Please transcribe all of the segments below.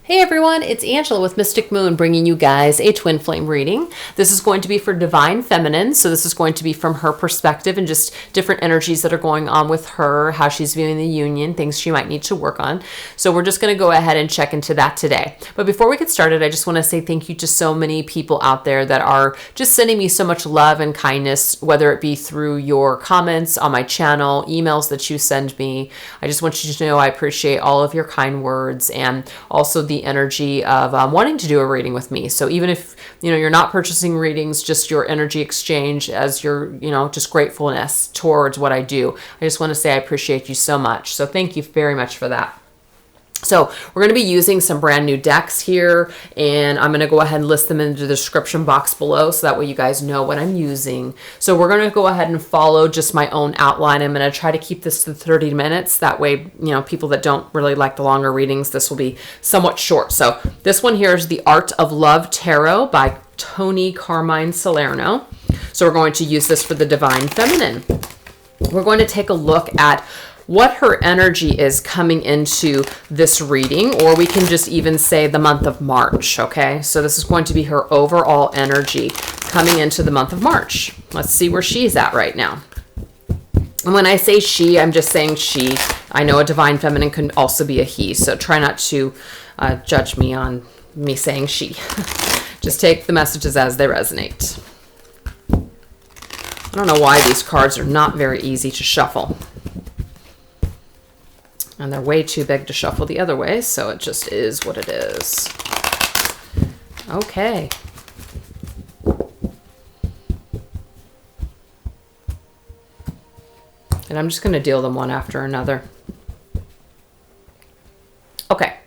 Hey everyone, it's Angela with Mystic Moon bringing you guys a twin flame reading. This is going to be for Divine Feminine, so this is going to be from her perspective and just different energies that are going on with her, how she's viewing the union, things she might need to work on. So we're just going to go ahead and check into that today. But before we get started, I just want to say thank you to so many people out there that are just sending me so much love and kindness, whether it be through your comments on my channel, emails that you send me. I just want you to know I appreciate all of your kind words and also the energy of wanting to do a reading with me. So even if you're not purchasing readings, just your energy exchange as your just gratefulness towards what I do, I just want to say I appreciate you so much. So thank you very much for that. So we're going to be using some brand new decks here, and I'm going to go ahead and list them in the description box below so that way you guys know what I'm using. So we're going to go ahead and follow just my own outline. I'm going to try to keep this to 30 minutes. That way, people that don't really like the longer readings, this will be somewhat short. So this one here is The Art of Love Tarot by Tony Carmine Salerno. So we're going to use this for the Divine Feminine. We're going to take a look at what her energy is coming into this reading, or we can just even say the month of March, okay? So this is going to be her overall energy coming into the month of March. Let's see where she's at right now. And when I say she, I'm just saying she. I know a Divine Feminine can also be a he, so try not to judge me on me saying she. Just take the messages as they resonate. I don't know why these cards are not very easy to shuffle. And they're way too big to shuffle the other way, so it just is what it is. Okay. And I'm just going to deal them one after another. Okay.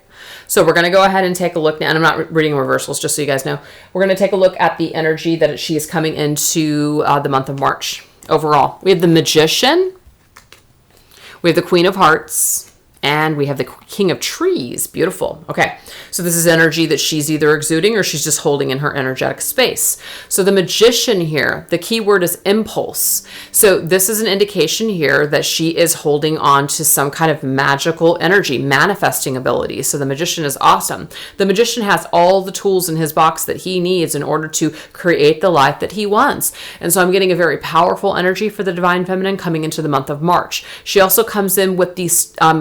So we're going to go ahead and take a look now, and I'm not reading reversals, just so you guys know. We're going to take a look at the energy that she is coming into the month of March overall. We have the Magician. We have the Queen of Hearts. And we have the King of Trees. Beautiful. Okay. So this is energy that she's either exuding or she's just holding in her energetic space. So the Magician here, the key word is impulse. So this is an indication here that she is holding on to some kind of magical energy, manifesting ability. So the Magician is awesome. The Magician has all the tools in his box that he needs in order to create the life that he wants. And so I'm getting a very powerful energy for the Divine Feminine coming into the month of March. She also comes in with the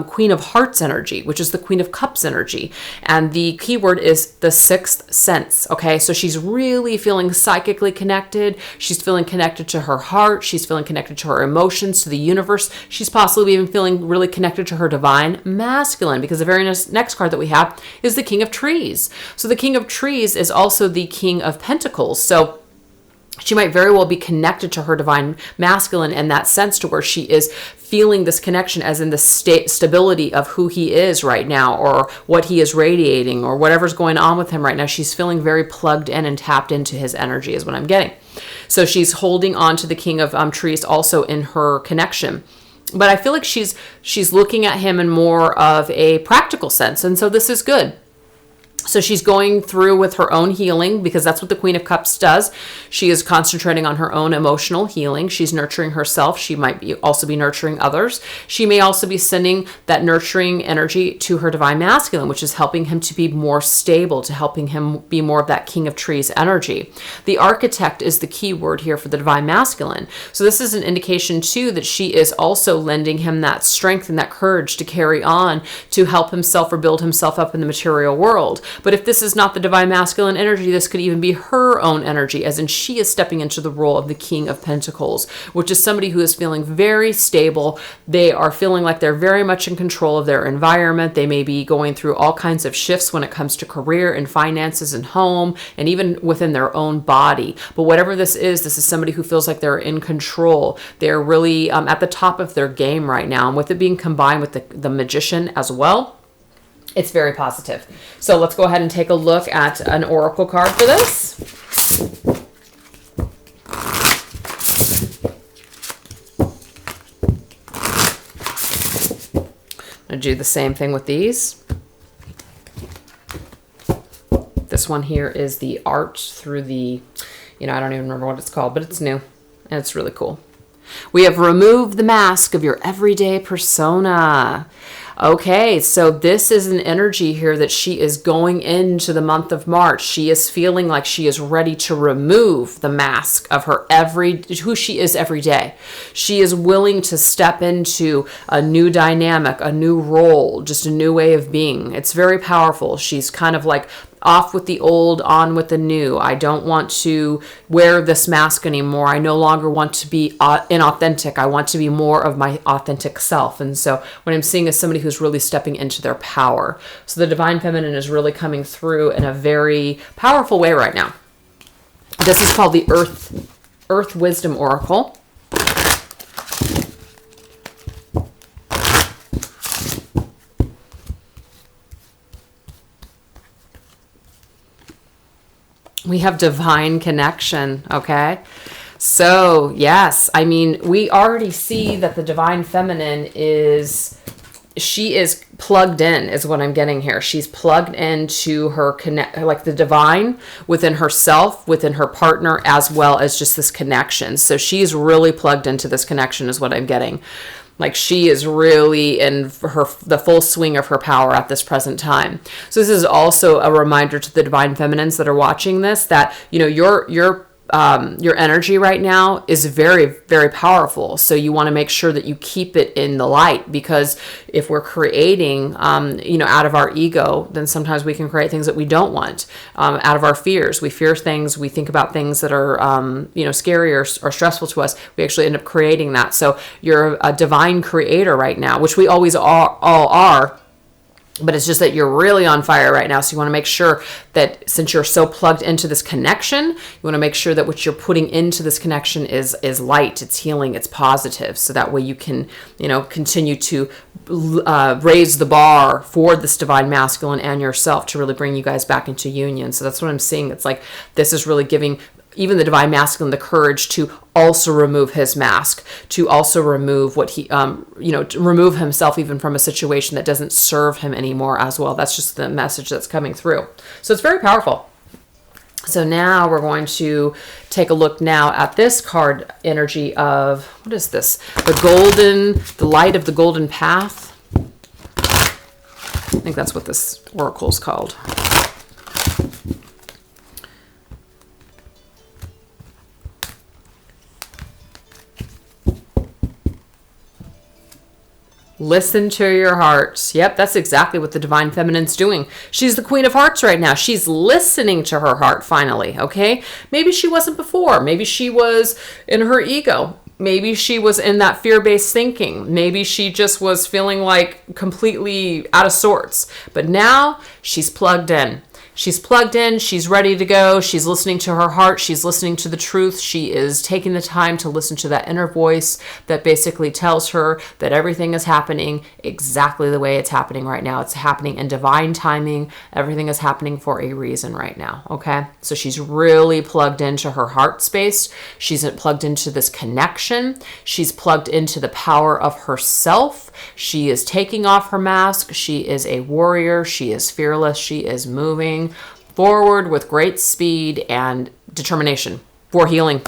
Queen of Hearts energy, which is the Queen of Cups energy. And the keyword is the sixth sense. Okay. So she's really feeling psychically connected. She's feeling connected to her heart. She's feeling connected to her emotions, to the universe. She's possibly even feeling really connected to her Divine Masculine, because the very next card that we have is the King of Trees. So the King of Trees is also the King of Pentacles. So she might very well be connected to her Divine Masculine in that sense, to where she is feeling this connection as in the stability of who he is right now, or what he is radiating, or whatever's going on with him right now. She's feeling very plugged in and tapped into his energy is what I'm getting. So she's holding on to the King of Trees also in her connection. But I feel like she's looking at him in more of a practical sense. And so this is good. So she's going through with her own healing, because that's what the Queen of Cups does. She is concentrating on her own emotional healing. She's nurturing herself. She might also be nurturing others. She may also be sending that nurturing energy to her Divine Masculine, which is helping him to be more stable, to helping him be more of that King of Trees energy. The Architect is the key word here for the Divine Masculine. So this is an indication too that she is also lending him that strength and that courage to carry on, to help himself or build himself up in the material world. But if this is not the Divine Masculine energy, this could even be her own energy, as in she is stepping into the role of the King of Pentacles, which is somebody who is feeling very stable. They are feeling like they're very much in control of their environment. They may be going through all kinds of shifts when it comes to career and finances and home, and even within their own body. But whatever this is somebody who feels like they're in control. They're really at the top of their game right now. And with it being combined with the Magician as well, it's very positive. So let's go ahead and take a look at an oracle card for this. I'm going to do the same thing with these. This one here is the art through the, I don't even remember what it's called, but it's new and it's really cool. We have removed the mask of your everyday persona. Okay, so this is an energy here that she is going into the month of March. She is feeling like she is ready to remove the mask of who she is every day. She is willing to step into a new dynamic, a new role, just a new way of being. It's very powerful. She's kind of like off with the old, on with the new. I don't want to wear this mask anymore. I no longer want to be inauthentic. I want to be more of my authentic self. And so what I'm seeing is somebody who's really stepping into their power. So the divine feminine is really coming through in a very powerful way right now. This is called the Earth Wisdom Oracle. We have divine connection, okay? So, yes, I mean, we already see that the divine feminine she is plugged in, is what I'm getting here. She's plugged into her like the divine within herself, within her partner, as well as just this connection. So she's really plugged into this connection, is what I'm getting. Like she is really in the full swing of her power at this present time. So this is also a reminder to the divine feminines that are watching this that, you know, your energy right now is very, very powerful. So you want to make sure that you keep it in the light, because if we're creating, out of our ego, then sometimes we can create things that we don't want. Out of our fears, we fear things, we think about things that are, scary or stressful to us. We actually end up creating that. So you're a divine creator right now, which we always all are. But it's just that you're really on fire right now. So you want to make sure that since you're so plugged into this connection, you want to make sure that what you're putting into this connection is light, it's healing, it's positive. So that way you can, continue to raise the bar for this divine masculine and yourself to really bring you guys back into union. So that's what I'm seeing. It's like this is really giving even the divine masculine the courage to also remove his mask, to also remove what he, to remove himself even from a situation that doesn't serve him anymore as well. That's just the message that's coming through. So it's very powerful. So now we're going to take a look now at this card energy of, what is this? The light of the golden path. I think that's what this oracle is called. Listen to your hearts. Yep, that's exactly what the divine feminine's doing. She's the queen of hearts right now. She's listening to her heart finally, okay? Maybe she wasn't before. Maybe she was in her ego. Maybe she was in that fear-based thinking. Maybe she just was feeling like completely out of sorts. But now she's plugged in. She's plugged in, she's ready to go, she's listening to her heart, she's listening to the truth, she is taking the time to listen to that inner voice that basically tells her that everything is happening exactly the way it's happening right now. It's happening in divine timing, everything is happening for a reason right now, okay? So she's really plugged into her heart space, she's plugged into this connection, she's plugged into the power of herself, she is taking off her mask, she is a warrior, she is fearless, she is moving forward with great speed and determination for healing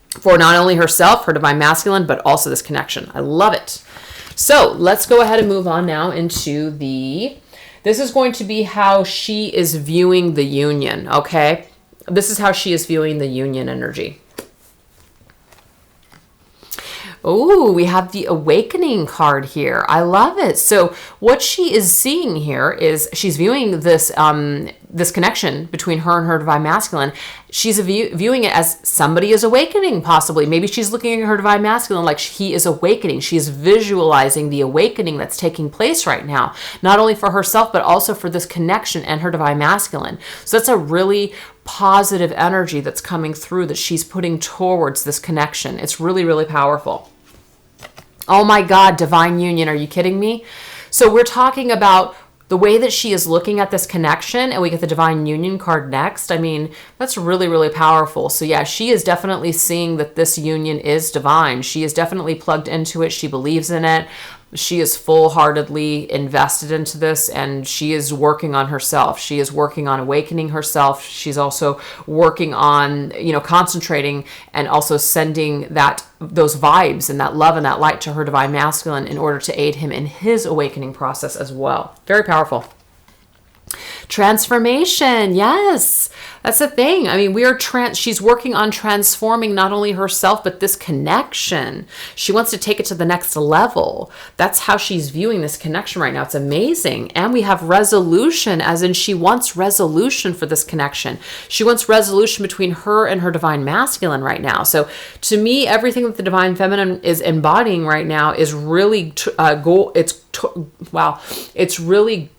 for not only herself, her divine masculine, but also this connection. I love it. So let's go ahead and move on now into this is going to be how she is viewing the union, okay? This is how she is viewing the union energy. Oh, we have the awakening card here. I love it. So what she is seeing here is she's viewing this this connection between her and her divine masculine. She's viewing it as somebody is awakening, possibly. Maybe she's looking at her divine masculine like he is awakening. She is visualizing the awakening that's taking place right now, not only for herself, but also for this connection and her divine masculine. So that's a really positive energy that's coming through that she's putting towards this connection. It's really, really powerful. Oh my God, divine union. Are you kidding me? So we're talking about the way that she is looking at this connection, and we get the divine union card next. I mean, that's really, really powerful. So yeah, she is definitely seeing that this union is divine. She is definitely plugged into it. She believes in it. She is full-heartedly invested into this, and she is working on herself. She is working on awakening herself. She's also working on, concentrating and also sending those vibes and that love and that light to her divine masculine in order to aid him in his awakening process as well. Very powerful. Transformation. Yes, that's the thing. I mean, she's working on transforming not only herself, but this connection. She wants to take it to the next level. That's how she's viewing this connection right now. It's amazing. And we have resolution, as in she wants resolution for this connection. She wants resolution between her and her divine masculine right now. So to me, everything that the divine feminine is embodying right now is really it's really,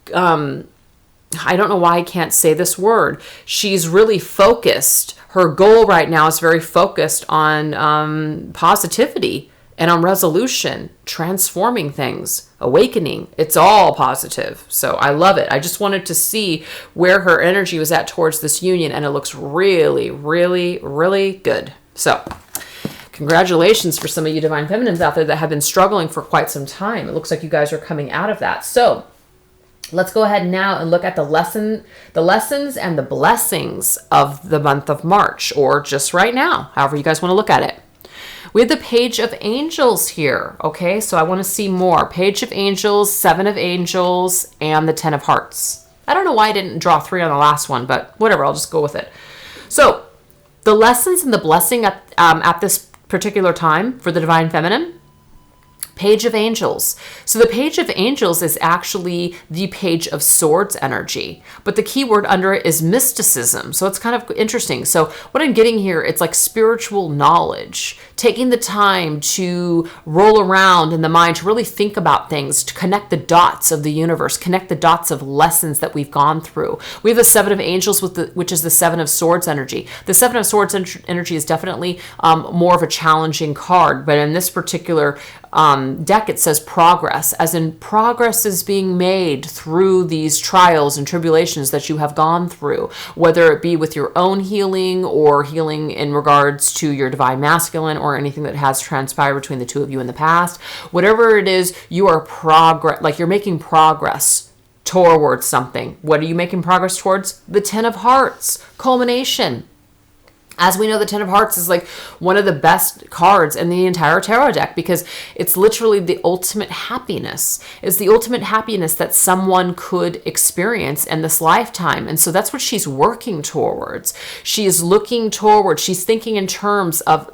I don't know why I can't say this word. She's really focused. Her goal right now is very focused on positivity and on resolution, transforming things, awakening. It's all positive. So I love it. I just wanted to see where her energy was at towards this union, and it looks really, really, really good. So congratulations for some of you divine feminines out there that have been struggling for quite some time. It looks like you guys are coming out of that. So let's go ahead now and look at the lessons and the blessings of the month of March, or just right now, however you guys want to look at it. We have the Page of Angels here. Okay, so I want to see more. Page of Angels, Seven of Angels, and the Ten of Hearts. I don't know why I didn't draw 3 on the last one, but whatever, I'll just go with it. So the lessons and the blessing at this particular time for the divine feminine. Page of Angels. So the Page of Angels is actually the Page of Swords energy, but the key word under it is mysticism. So it's kind of interesting. So what I'm getting here, it's like spiritual knowledge, taking the time to roll around in the mind, to really think about things, to connect the dots of the universe, connect the dots of lessons that we've gone through. We have the Seven of Angels, which is the Seven of Swords energy. The Seven of Swords energy is definitely more of a challenging card, but in this particular deck, it says progress, as in progress is being made through these trials and tribulations that you have gone through, whether it be with your own healing or healing in regards to your divine masculine or anything that has transpired between the two of you in the past. Whatever it is, you are you're making progress towards something. What are you making progress towards? The Ten of Hearts, culmination. As we know, the Ten of Hearts is like one of the best cards in the entire tarot deck, because it's literally the ultimate happiness. It's the ultimate happiness that someone could experience in this lifetime. And so that's what she's working towards. She is looking towards, she's thinking in terms of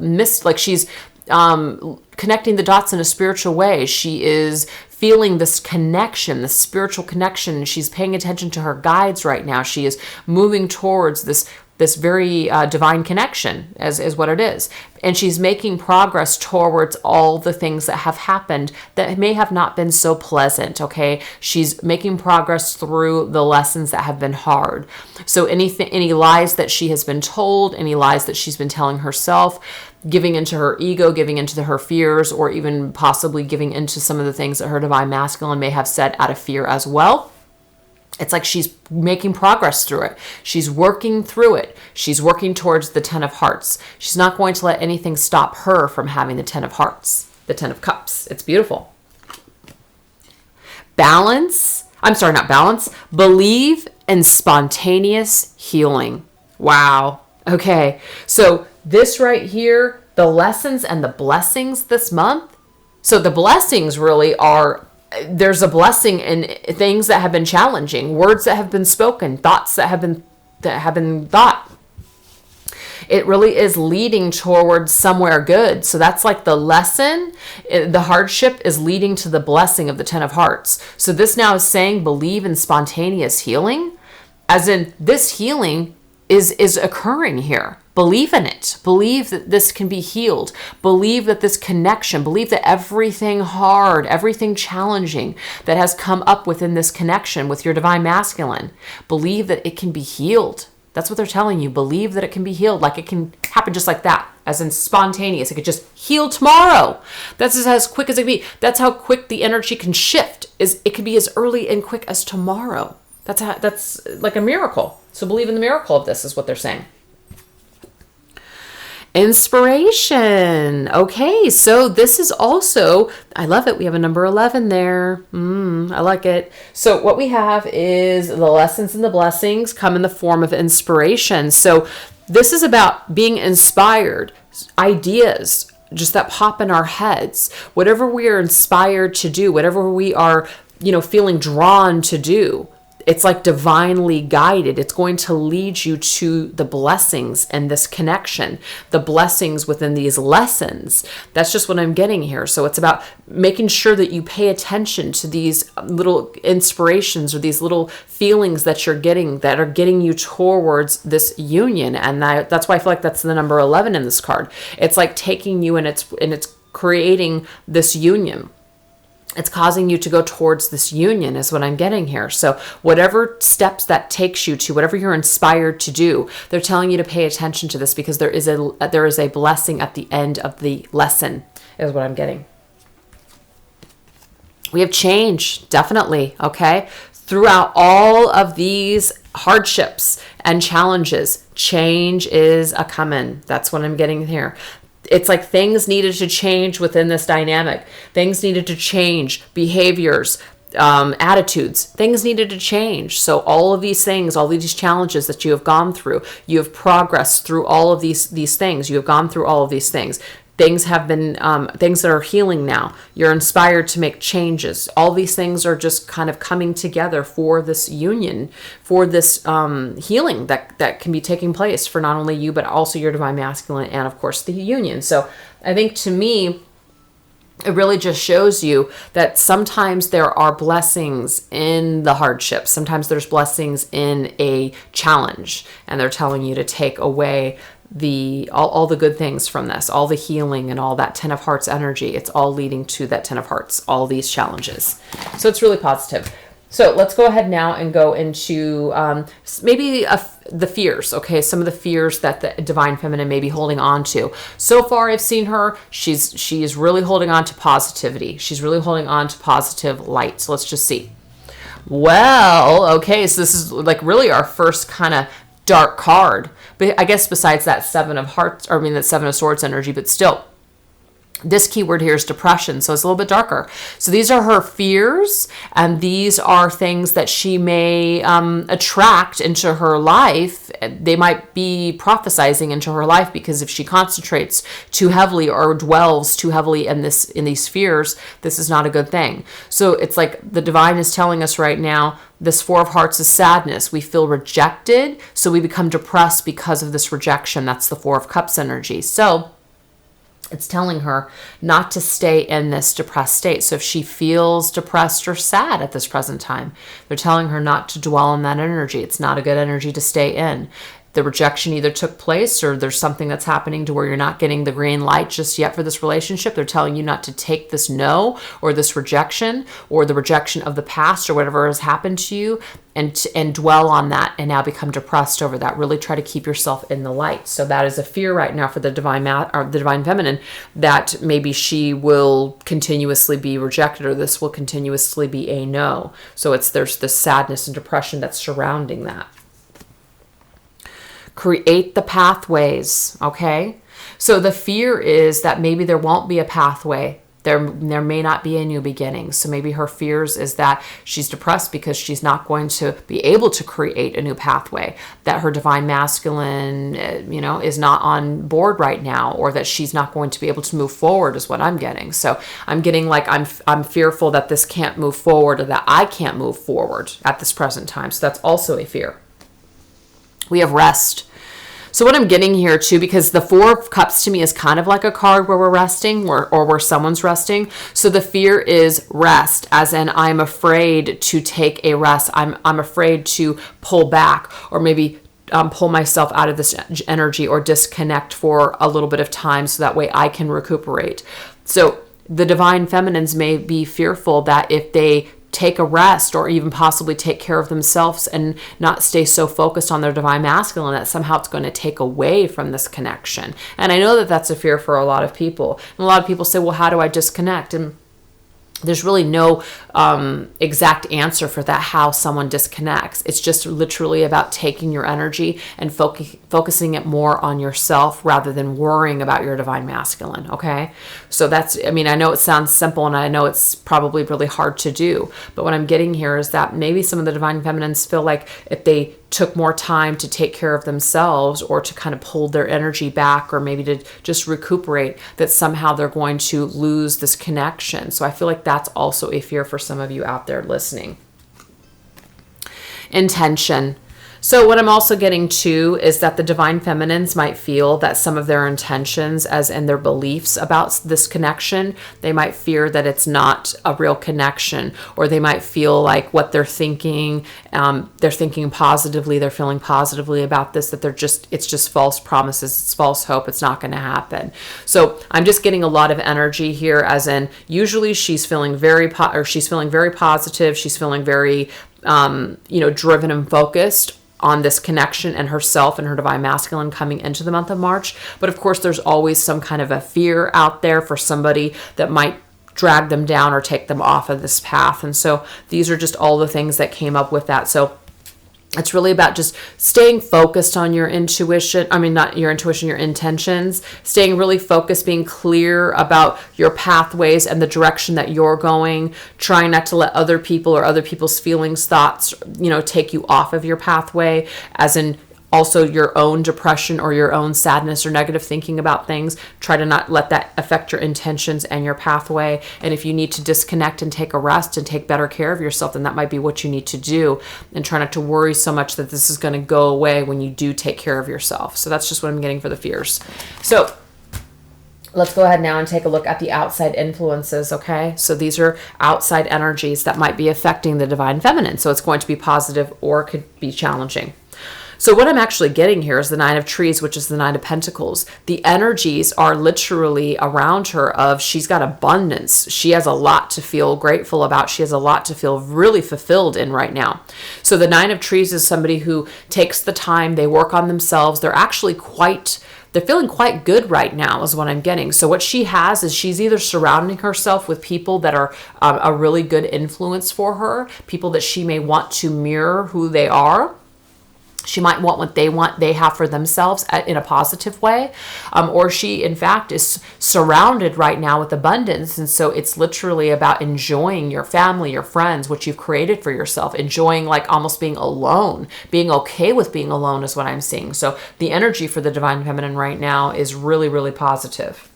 she's connecting the dots in a spiritual way. She is feeling this connection, this spiritual connection. She's paying attention to her guides right now. She is moving towards this very divine connection, is what it is. And she's making progress towards all the things that have happened that may have not been so pleasant, okay? She's making progress through the lessons that have been hard. So any lies that she has been told, any lies that she's been telling herself, giving into her ego, giving into her fears, or even possibly giving into some of the things that her divine masculine may have said out of fear as well. It's like she's making progress through it. She's working through it. She's working towards the Ten of Hearts. She's not going to let anything stop her from having the Ten of Hearts, the Ten of Cups. It's beautiful. Believe in spontaneous healing. Wow. Okay. So this right here, the lessons and the blessings this month. So the blessings really are, there's a blessing in things that have been challenging, words that have been spoken, thoughts that have been thought. It really is leading towards somewhere good. So that's like the lesson. The hardship is leading to the blessing of the Ten of Hearts. So this now is saying believe in spontaneous healing, as in this healing is occurring here. Believe in it. Believe that this can be healed. Believe that this connection, believe that everything hard, everything challenging that has come up within this connection with your divine masculine, believe that it can be healed. That's what they're telling you. Believe that it can be healed. Like it can happen just like that, as in spontaneous. It could just heal tomorrow. That's just as quick as it can be. That's how quick the energy can shift. It could be as early and quick as tomorrow. That's like a miracle. So believe in the miracle of this is what they're saying. Inspiration. Okay, so this is also, I love it. We have a number 11 there. I like it. So what we have is the lessons and the blessings come in the form of inspiration. So this is about being inspired, ideas, just that pop in our heads, whatever we are inspired to do, whatever we are, feeling drawn to do. It's like divinely guided. It's going to lead you to the blessings and this connection, the blessings within these lessons. That's just what I'm getting here. So it's about making sure that you pay attention to these little inspirations or these little feelings that you're getting that are getting you towards this union. And that's why I feel like that's the number 11 in this card. It's like taking you and it's creating this union. It's causing you to go towards this union is what I'm getting here. So whatever steps that takes you to, whatever you're inspired to do, they're telling you to pay attention to this because there is a blessing at the end of the lesson is what I'm getting. We have change, definitely, okay? Throughout all of these hardships and challenges, change is a coming. That's what I'm getting here. It's like things needed to change within this dynamic. Things needed to change, behaviors, attitudes, things needed to change. So all of these things, all of these challenges that you have gone through, you have progressed through all of these things. You have gone through all of these things. Things have been things that are healing now. You're inspired to make changes. All these things are just kind of coming together for this union, for this healing that can be taking place for not only you, but also your divine masculine and, of course, the union. So I think to me, it really just shows you that sometimes there are blessings in the hardship. Sometimes there's blessings in a challenge, and they're telling you to take away all the good things from this, all the healing and all that 10 of Hearts energy. It's all leading to that 10 of Hearts, all these challenges. So it's really positive. So let's go ahead now and go into maybe the fears, okay? Some of the fears that the Divine Feminine may be holding on to. So far I've seen her, she is really holding on to positivity. She's really holding on to positive light. So let's just see. Well, okay, so this is like really our first kind of dark card. But I guess besides that 7 of Hearts, or I mean that 7 of Swords energy, but still. This keyword here is depression, so it's a little bit darker. So these are her fears, and these are things that she may attract into her life. They might be prophesizing into her life, because if she concentrates too heavily or dwells too heavily in these fears, this is not a good thing. So it's like the divine is telling us right now, this 4 of Hearts is sadness. We feel rejected, so we become depressed because of this rejection. That's the 4 of Cups energy. So it's telling her not to stay in this depressed state. So if she feels depressed or sad at this present time, they're telling her not to dwell in that energy. It's not a good energy to stay in. The rejection either took place or there's something that's happening to where you're not getting the green light just yet for this relationship. They're telling you not to take this no or this rejection or the rejection of the past or whatever has happened to you and dwell on that and now become depressed over that. Really try to keep yourself in the light. So that is a fear right now for the divine feminine, that maybe she will continuously be rejected or this will continuously be a no. So there's this sadness and depression that's surrounding that. Create the pathways, okay? So the fear is that maybe there won't be a pathway. There may not be a new beginning. So maybe her fears is that she's depressed because she's not going to be able to create a new pathway, that her divine masculine, is not on board right now, or that she's not going to be able to move forward is what I'm getting. So I'm getting like I'm fearful that this can't move forward or that I can't move forward at this present time. So that's also a fear. We have rest. So what I'm getting here too, because the 4 of Cups to me is kind of like a card where we're resting or where someone's resting. So the fear is rest, as in I'm afraid to take a rest. I'm afraid to pull back or maybe pull myself out of this energy or disconnect for a little bit of time so that way I can recuperate. So the divine feminines may be fearful that if they take a rest or even possibly take care of themselves and not stay so focused on their divine masculine, that somehow it's going to take away from this connection. And I know that that's a fear for a lot of people. And a lot of people say, well, how do I disconnect? And there's really no exact answer for that, how someone disconnects. It's just literally about taking your energy and focusing it more on yourself rather than worrying about your divine masculine, okay? So that's, I mean, I know it sounds simple and I know it's probably really hard to do, but what I'm getting here is that maybe some of the divine feminines feel like if they took more time to take care of themselves or to kind of pull their energy back or maybe to just recuperate, that somehow they're going to lose this connection. So I feel like that's also a fear for some of you out there listening. Intention. So what I'm also getting to is that the divine feminines might feel that some of their intentions, as in their beliefs about this connection, they might fear that it's not a real connection, or they might feel like what they're thinking positively, they're feeling positively about this, that it's just false promises, it's false hope, it's not going to happen. So I'm just getting a lot of energy here, as in usually she's feeling very positive, she's feeling very driven and focused on this connection and herself and her divine masculine coming into the month of March. But of course, there's always some kind of a fear out there for somebody that might drag them down or take them off of this path. And so these are just all the things that came up with that. So it's really about just staying focused on your intuition. I mean, not your intuition, your intentions, staying really focused, being clear about your pathways and the direction that you're going, trying not to let other people or other people's feelings, thoughts, take you off of your pathway, as in also your own depression or your own sadness or negative thinking about things. Try to not let that affect your intentions and your pathway. And if you need to disconnect and take a rest and take better care of yourself, then that might be what you need to do. And try not to worry so much that this is going to go away when you do take care of yourself. So that's just what I'm getting for the fears. So let's go ahead now and take a look at the outside influences, okay? So these are outside energies that might be affecting the divine feminine. So it's going to be positive or could be challenging. So what I'm actually getting here is the Nine of Trees, which is the Nine of Pentacles. The energies are literally around her of she's got abundance. She has a lot to feel grateful about. She has a lot to feel really fulfilled in right now. So the Nine of Trees is somebody who takes the time, they work on themselves. They're feeling quite good right now is what I'm getting. So what she has is she's either surrounding herself with people that are a really good influence for her, people that she may want to mirror who they are. She might want what they have for themselves in a positive way. Or she, in fact, is surrounded right now with abundance. And so it's literally about enjoying your family, your friends, what you've created for yourself, enjoying like almost being alone, being okay with being alone is what I'm seeing. So the energy for the divine feminine right now is really, really positive.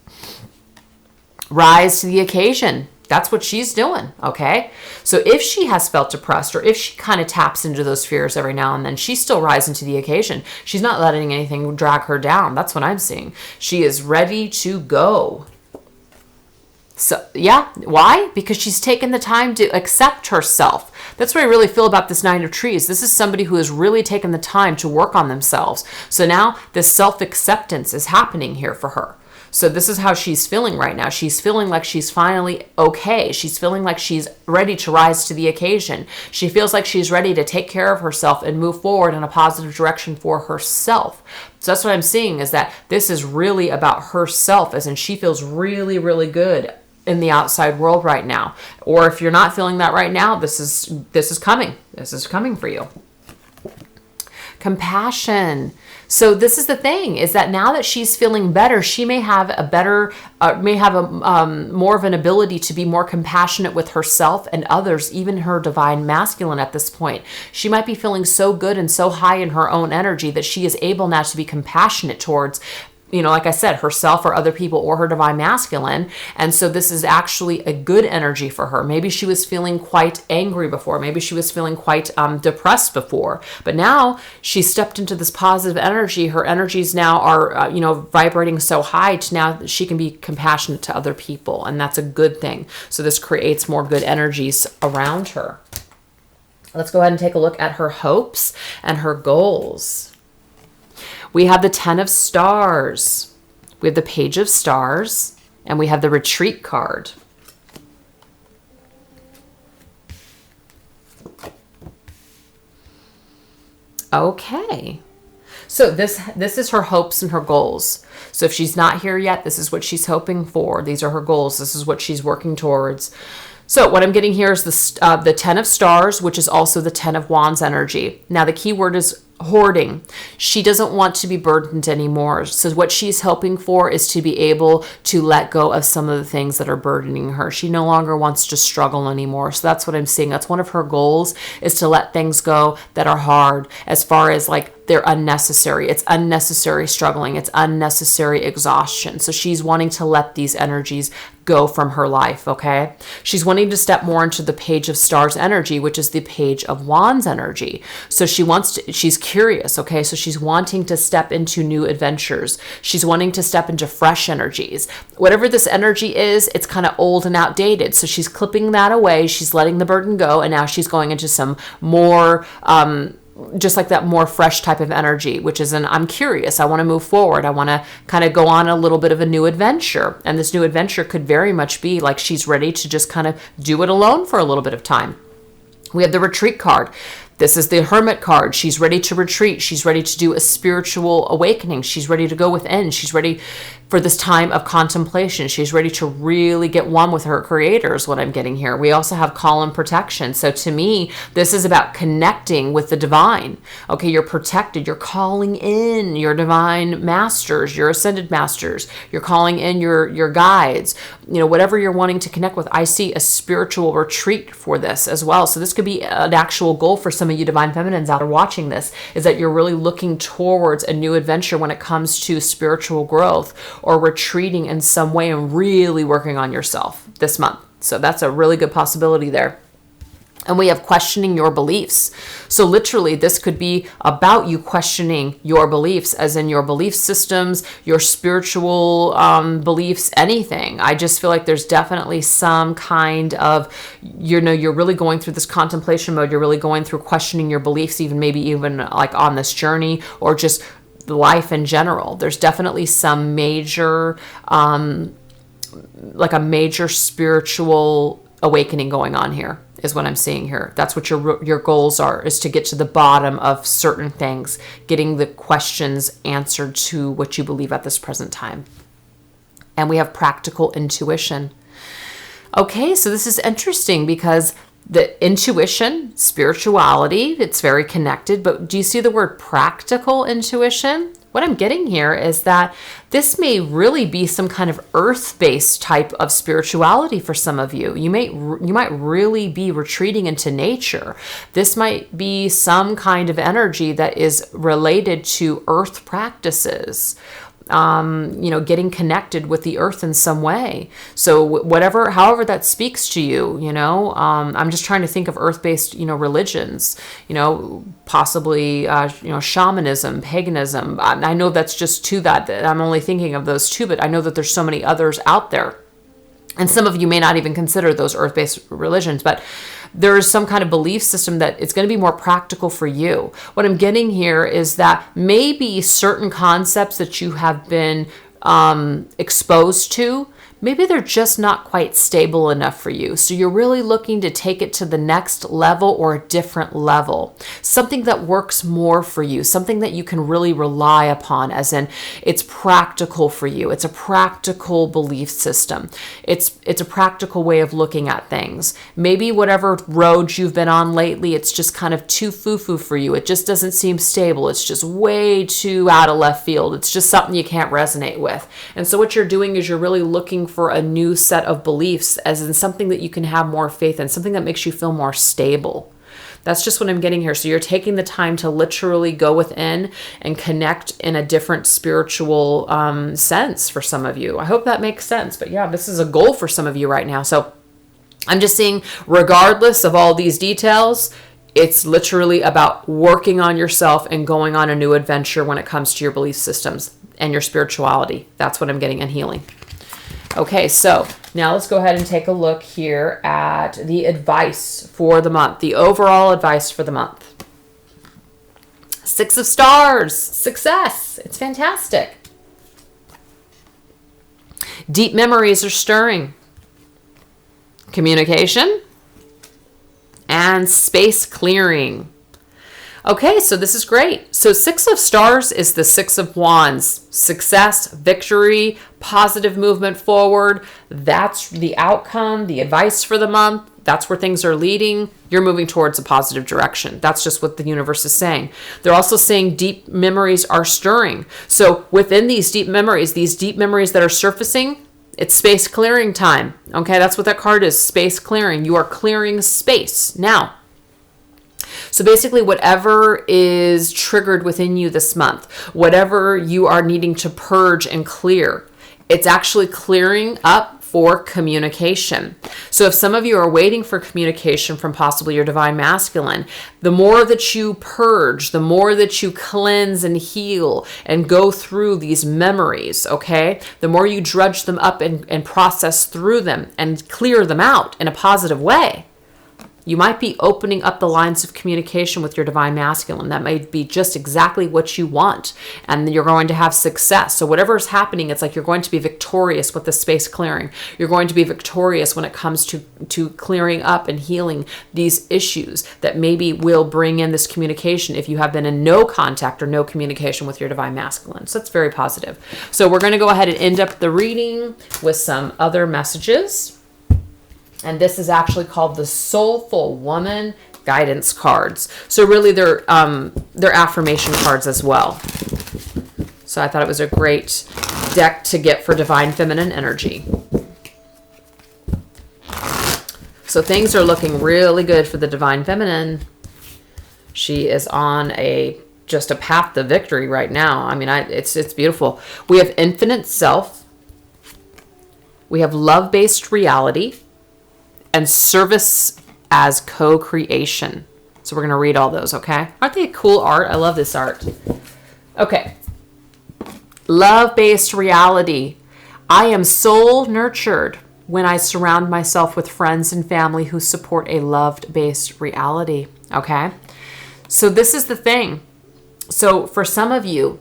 Rise to the occasion. That's what she's doing, okay? So if she has felt depressed or if she kind of taps into those fears every now and then, she's still rising to the occasion. She's not letting anything drag her down. That's what I'm seeing. She is ready to go. So, yeah, why? Because she's taken the time to accept herself. That's what I really feel about this Nine of Trees. This is somebody who has really taken the time to work on themselves. So now this self-acceptance is happening here for her. So this is how she's feeling right now. She's feeling like she's finally okay. She's feeling like she's ready to rise to the occasion. She feels like she's ready to take care of herself and move forward in a positive direction for herself. So that's what I'm seeing, is that this is really about herself, as in she feels really, really good in the outside world right now. Or if you're not feeling that right now, this is coming. This is coming for you. Compassion. So this is the thing, is that now that she's feeling better, she may have more of an ability to be more compassionate with herself and others, even her divine masculine at this point. She might be feeling so good and so high in her own energy that she is able now to be compassionate towards, like I said, herself or other people or her divine masculine. And so this is actually a good energy for her. Maybe she was feeling quite angry before. Maybe she was feeling quite depressed before. But now she stepped into this positive energy. Her energies now are, vibrating so high to now that she can be compassionate to other people. And that's a good thing. So this creates more good energies around her. Let's go ahead and take a look at her hopes and her goals. We have the 10 of Stars, we have the Page of Stars, and we have the Retreat card. Okay, so this is her hopes and her goals. So if she's not here yet, this is what she's hoping for. These are her goals. This is what she's working towards. So what I'm getting here is the 10 of stars, which is also the 10 of wands energy. Now the key word is hoarding. She doesn't want to be burdened anymore. So what she's hoping for is to be able to let go of some of the things that are burdening her. She no longer wants to struggle anymore. So that's what I'm seeing. That's one of her goals, is to let things go that are hard, as far as like they're unnecessary. It's unnecessary struggling. It's unnecessary exhaustion. So she's wanting to let these energies go from her life, okay? She's wanting to step more into the page of stars energy, which is the page of wands energy. So she's curious, okay? So she's wanting to step into new adventures. She's wanting to step into fresh energies. Whatever this energy is, it's kind of old and outdated. So she's clipping that away. She's letting the burden go. And now she's going into some more, just like that more fresh type of energy, which is I'm curious. I want to move forward. I want to kind of go on a little bit of a new adventure. And this new adventure could very much be like she's ready to just kind of do it alone for a little bit of time. We have the retreat card. This is the Hermit card. She's ready to retreat. She's ready to do a spiritual awakening. She's ready to go within. She's ready for this time of contemplation. She's ready to really get one with her creator, is what I'm getting here. We also have call and protection. So to me, this is about connecting with the divine. Okay, you're protected. You're calling in your divine masters, your ascended masters. You're calling in your guides. You know, whatever you're wanting to connect with. I see a spiritual retreat for this as well. So this could be an actual goal for some of you divine feminines out there watching this, is that you're really looking towards a new adventure when it comes to spiritual growth, or retreating in some way and really working on yourself this month. So that's a really good possibility there. And we have questioning your beliefs. So literally this could be about you questioning your beliefs, as in your belief systems, your spiritual beliefs, anything. I just feel like there's definitely some kind of, you're really going through this contemplation mode. You're really going through questioning your beliefs, maybe even like on this journey, or just life in general. There's definitely some major, like a major spiritual awakening going on here, is what I'm seeing here. That's what your goals are, is to get to the bottom of certain things, getting the questions answered to what you believe at this present time. And we have practical intuition. Okay, so this is interesting because the intuition, spirituality, it's very connected, but do you see the word practical intuition? What I'm getting here is that this may really be some kind of earth-based type of spirituality for some of you. You might really be retreating into nature. This might be some kind of energy that is related to earth practices. Getting connected with the earth in some way. So however that speaks to you, I'm just trying to think of earth-based, religions, possibly, shamanism, paganism. I know that's just two that I'm only thinking of those two, but I know that there's so many others out there. And some of you may not even consider those earth-based religions, but there is some kind of belief system that it's going to be more practical for you. What I'm getting here is that maybe certain concepts that you have been exposed to, maybe they're just not quite stable enough for you. So you're really looking to take it to the next level, or a different level. Something that works more for you, something that you can really rely upon, as in it's practical for you. It's a practical belief system. It's a practical way of looking at things. Maybe whatever road you've been on lately, it's just kind of too foo-foo for you. It just doesn't seem stable. It's just way too out of left field. It's just something you can't resonate with. And so what you're doing is you're really looking for a new set of beliefs, as in something that you can have more faith in, something that makes you feel more stable. That's just what I'm getting here. So you're taking the time to literally go within and connect in a different spiritual sense for some of you. I hope that makes sense. But yeah, this is a goal for some of you right now. So I'm just seeing, regardless of all these details, it's literally about working on yourself and going on a new adventure when it comes to your belief systems and your spirituality. That's what I'm getting in healing. Okay, so now let's go ahead and take a look here at the advice for the month, the overall advice for the month. 6 of Stars, success. It's fantastic. Deep memories are stirring. Communication and space clearing. Okay, so this is great. So 6 of Stars is the 6 of Wands. Success, victory, positive movement forward. That's the outcome, the advice for the month. That's where things are leading. You're moving towards a positive direction. That's just what the universe is saying. They're also saying deep memories are stirring. So within these deep memories that are surfacing, it's space clearing time. Okay, that's what that card is, space clearing. You are clearing space now. So basically, whatever is triggered within you this month, whatever you are needing to purge and clear, it's actually clearing up for communication. So if some of you are waiting for communication from possibly your divine masculine, the more that you purge, the more that you cleanse and heal and go through these memories, okay, the more you drudge them up and process through them and clear them out in a positive way, you might be opening up the lines of communication with your divine masculine. That may be just exactly what you want, and you're going to have success. So whatever is happening, it's like you're going to be victorious with the space clearing. You're going to be victorious when it comes to clearing up and healing these issues that maybe will bring in this communication if you have been in no contact or no communication with your divine masculine. So that's very positive. So we're going to go ahead and end up the reading with some other messages. And this is actually called the Soulful Woman Guidance Cards. So really they're affirmation cards as well. So I thought it was a great deck to get for divine feminine energy. So things are looking really good for the divine feminine. She is on just a path to victory right now. I mean, it's beautiful. We have infinite self. We have love-based reality. And service as co-creation. So we're going to read all those, okay? Aren't they cool art? I love this art. Okay. Love-based reality. I am soul nurtured when I surround myself with friends and family who support a love-based reality, okay? So this is the thing. So for some of you,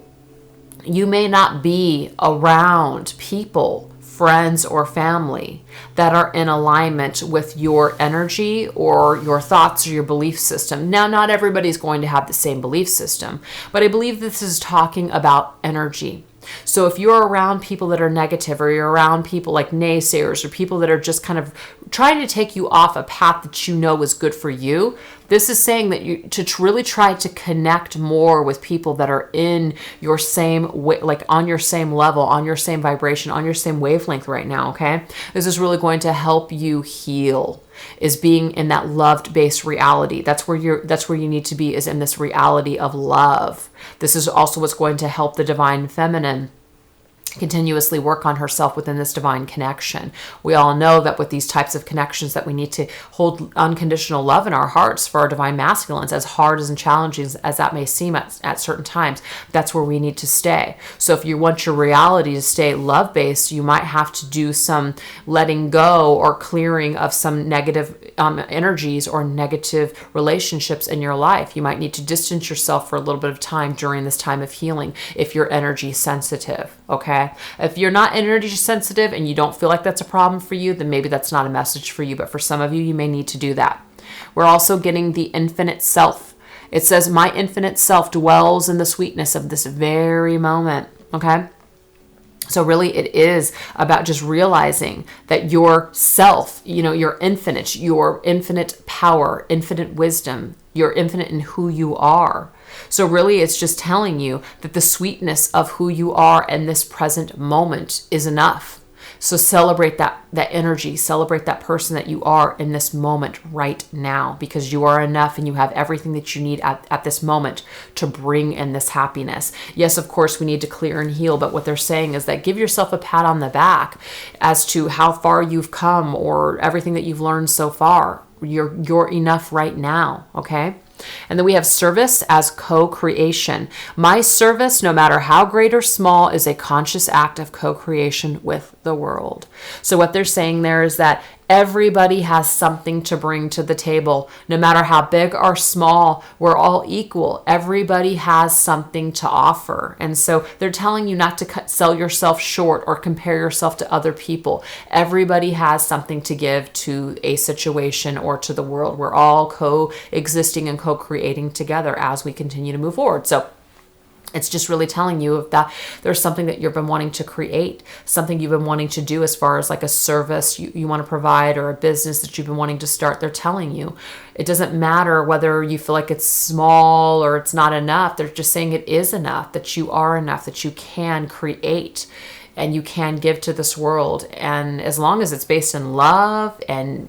you may not be around people, friends or family that are in alignment with your energy or your thoughts or your belief system. Now, not everybody's going to have the same belief system, but I believe this is talking about energy. So if you're around people that are negative, or you're around people like naysayers, or people that are just kind of trying to take you off a path that you know is good for you, this is saying that you to really try to connect more with people that are in your same way, like on your same level, on your same vibration, on your same wavelength right now, okay? This is really going to help you heal, is being in that loved-based reality. That's where you need to be, is in this reality of love. This is also what's going to help the divine feminine continuously work on herself within this divine connection. We all know that with these types of connections that we need to hold unconditional love in our hearts for our divine masculines, as hard and challenging as that may seem at certain times, that's where we need to stay. So if you want your reality to stay love-based, you might have to do some letting go or clearing of some negative energies or negative relationships in your life. You might need to distance yourself for a little bit of time during this time of healing if you're energy sensitive, okay? If you're not energy sensitive and you don't feel like that's a problem for you, then maybe that's not a message for you. But for some of you, you may need to do that. We're also getting the infinite self. It says, my infinite self dwells in the sweetness of this very moment. Okay? So really it is about just realizing that your self, your infinite power, infinite wisdom, you're infinite in who you are. So really it's just telling you that the sweetness of who you are in this present moment is enough. So celebrate that energy, celebrate that person that you are in this moment right now, because you are enough and you have everything that you need at this moment to bring in this happiness. Yes, of course, we need to clear and heal, but what they're saying is that give yourself a pat on the back as to how far you've come or everything that you've learned so far. You're enough right now, okay? And then we have service as co-creation. My service, no matter how great or small, is a conscious act of co-creation with the world. So what they're saying there is that Everybody has something to bring to the table. No matter how big or small, we're all equal. Everybody has something to offer. And so they're telling you not to sell yourself short or compare yourself to other people. Everybody has something to give to a situation or to the world. We're all coexisting and co-creating together as we continue to move forward. So it's just really telling you that there's something that you've been wanting to create, something you've been wanting to do as far as like a service you want to provide or a business that you've been wanting to start. They're telling you it doesn't matter whether you feel like it's small or it's not enough. They're just saying it is enough, that you are enough, that you can create and you can give to this world. And as long as it's based in love and,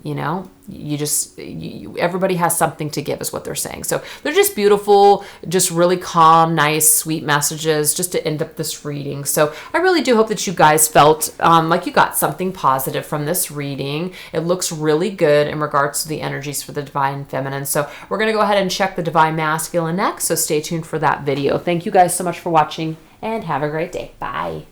everybody has something to give is what they're saying. So they're just beautiful, just really calm, nice, sweet messages just to end up this reading. So I really do hope that you guys felt like you got something positive from this reading. It looks really good in regards to the energies for the Divine Feminine. So we're going to go ahead and check the Divine Masculine next. So stay tuned for that video. Thank you guys so much for watching and have a great day. Bye.